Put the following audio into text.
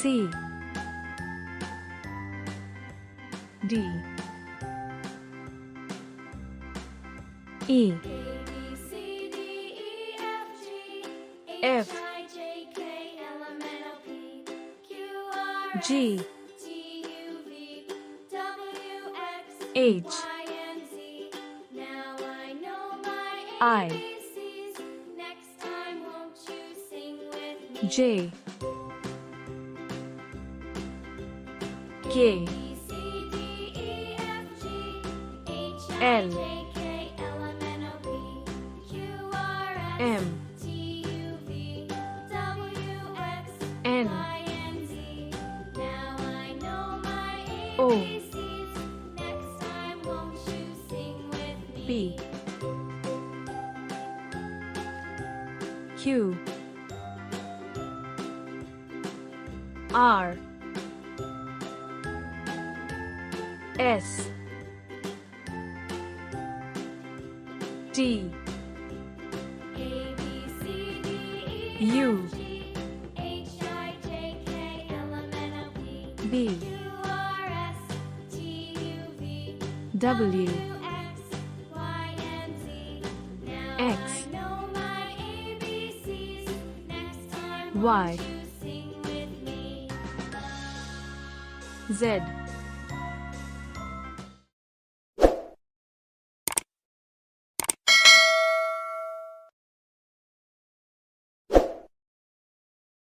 C D E F G H I J K L M N O P Q R S T U V W X Y Z